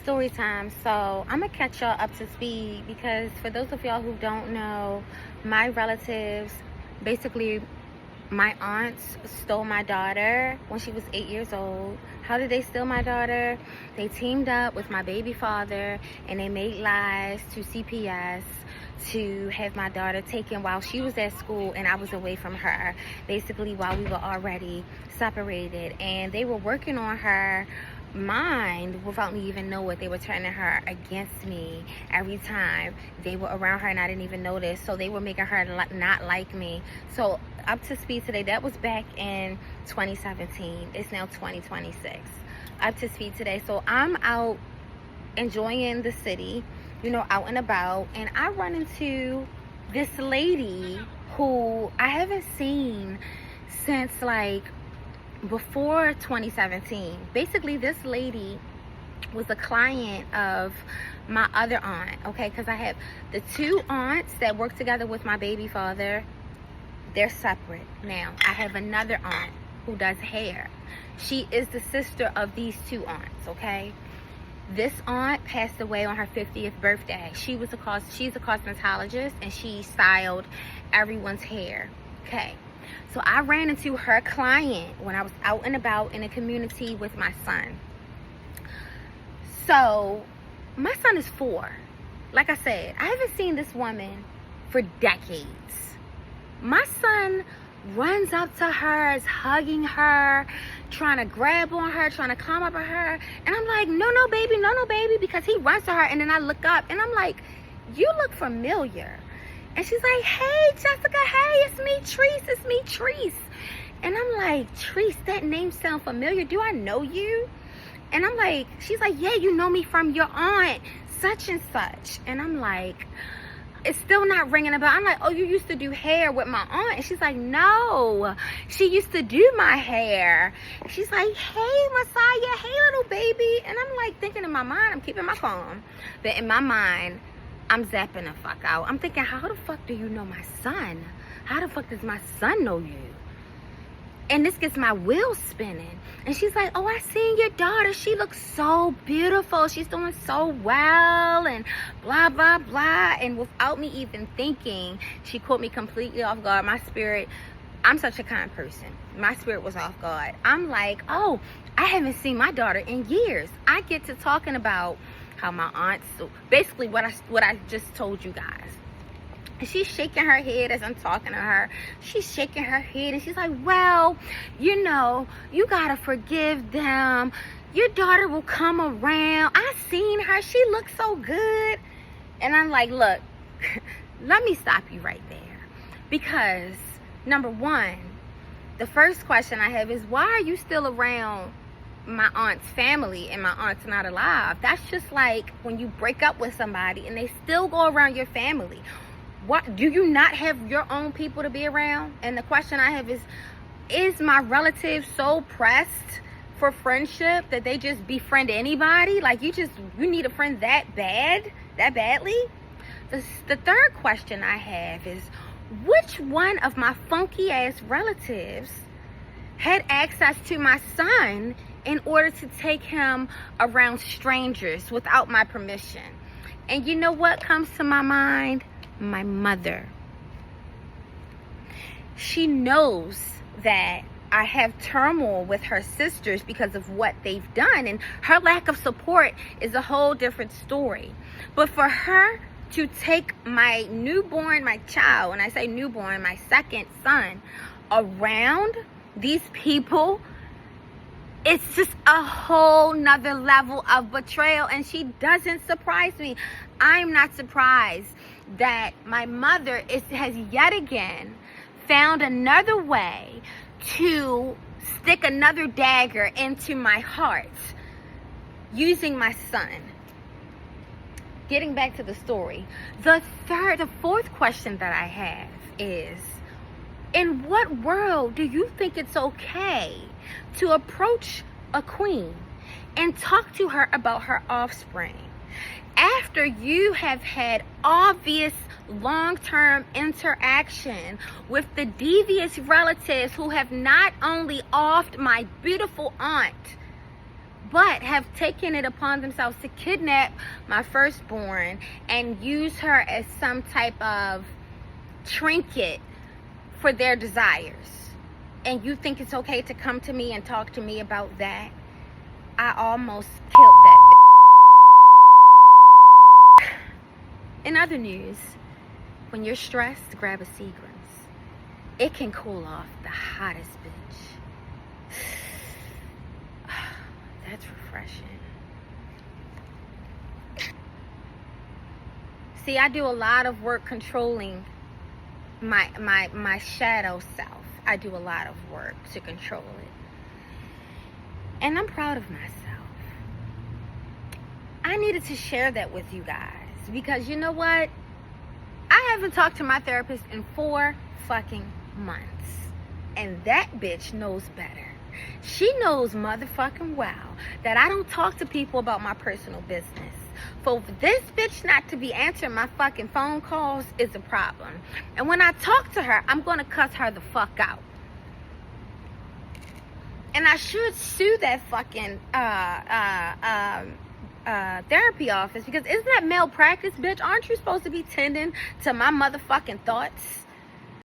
story time. So I'm gonna catch y'all up to speed because for those of y'all who don't know, my relatives, basically my aunts, stole my daughter when she was 8 years old. How did they steal my daughter? They teamed up with my baby father and they made lies to CPS to have my daughter taken while she was at school and I was away from her, basically while we were already separated. And they were working on her mind without me even know it. They were turning her against me every time they were around her and I didn't even notice. So they were making her not like me. So up to speed today, that was back in 2017. It's now 2026. Up to speed today. So I'm out enjoying the city, you know, out and about, and I run into this lady who I haven't seen since like before 2017. Basically, this lady was a client of my other aunt, okay? Because I have the two aunts that work together with my baby father. They're separate now. I have another aunt who does hair. She is the sister of these two aunts, okay? This aunt passed away on her 50th birthday. She's a cosmetologist and she styled everyone's hair, okay? So I ran into her client when I was out and about in the community with my son. So my son is 4. Like I said, I haven't seen this woman for decades. My son runs up to her, is hugging her, trying to grab on her, trying to climb up on her. And I'm like, no, baby, because he runs to her. And then I look up and I'm like, you look familiar. And she's like, hey, Jessica, hey, it's me, Treese. And I'm like, Treese, that name sounds familiar. Do I know you? And I'm like, she's like, yeah, you know me from your aunt, such and such. And I'm like, it's still not ringing a bell. I'm like, oh, you used to do hair with my aunt? And she's like, no, she used to do my hair. She's like, hey, Messiah, hey, little baby. And I'm like thinking in my mind, I'm keeping my calm, but in my mind, I'm zapping the fuck out. I'm thinking, how the fuck do you know my son? How the fuck does my son know you? And this gets my wheels spinning. And she's like, oh, I seen your daughter. She looks so beautiful. She's doing so well and blah, blah, blah. And without me even thinking, she caught me completely off guard. My spirit, I'm such a kind person. My spirit was off guard. I'm like, oh, I haven't seen my daughter in years. I get to talking about how my aunt, so basically what I just told you guys. And she's shaking her head as I'm talking to her. She's shaking her head and she's like, well, you know, you gotta forgive them. Your daughter will come around. I seen her. She looks so good. And I'm like, look, let me stop you right there. Because, number one, the first question I have is, why are you still around my aunt's family and my aunt's not alive? That's just like when you break up with somebody and they still go around your family. What, do you not have your own people to be around? And the question I have is my relative so pressed for friendship that they just befriend anybody? Like you need a friend that badly? The third question I have is, which one of my funky ass relatives had access to my son in order to take him around strangers without my permission? And you know what comes to my mind? My mother. She knows that I have turmoil with her sisters because of what they've done, and her lack of support is a whole different story. But for her to take my child, and I say newborn, my second son, around these people, it's just a whole nother level of betrayal, and she doesn't surprise me. I'm not surprised that my mother has yet again found another way to stick another dagger into my heart using my son. Getting back to the story, the fourth question that I have is, in what world do you think it's okay to approach a queen and talk to her about her offspring after you have had obvious long-term interaction with the devious relatives who have not only offed my beautiful aunt, but have taken it upon themselves to kidnap my firstborn and use her as some type of trinket for their desires. And you think it's okay to come to me and talk to me about that? I almost killed that bitch. In other news, when you're stressed, grab a Seagram's. It can cool off the hottest bitch. That's refreshing. See, I do a lot of work controlling my shadow self. I do a lot of work to control it. And I'm proud of myself. I needed to share that with you guys because you know what? I haven't talked to my therapist in 4 fucking months. And that bitch knows better. She knows motherfucking well that I don't talk to people about my personal business. For this bitch not to be answering my fucking phone calls is a problem. And when I talk to her, I'm going to cuss her the fuck out. And I should sue that fucking therapy office because isn't that malpractice, bitch? Aren't you supposed to be tending to my motherfucking thoughts?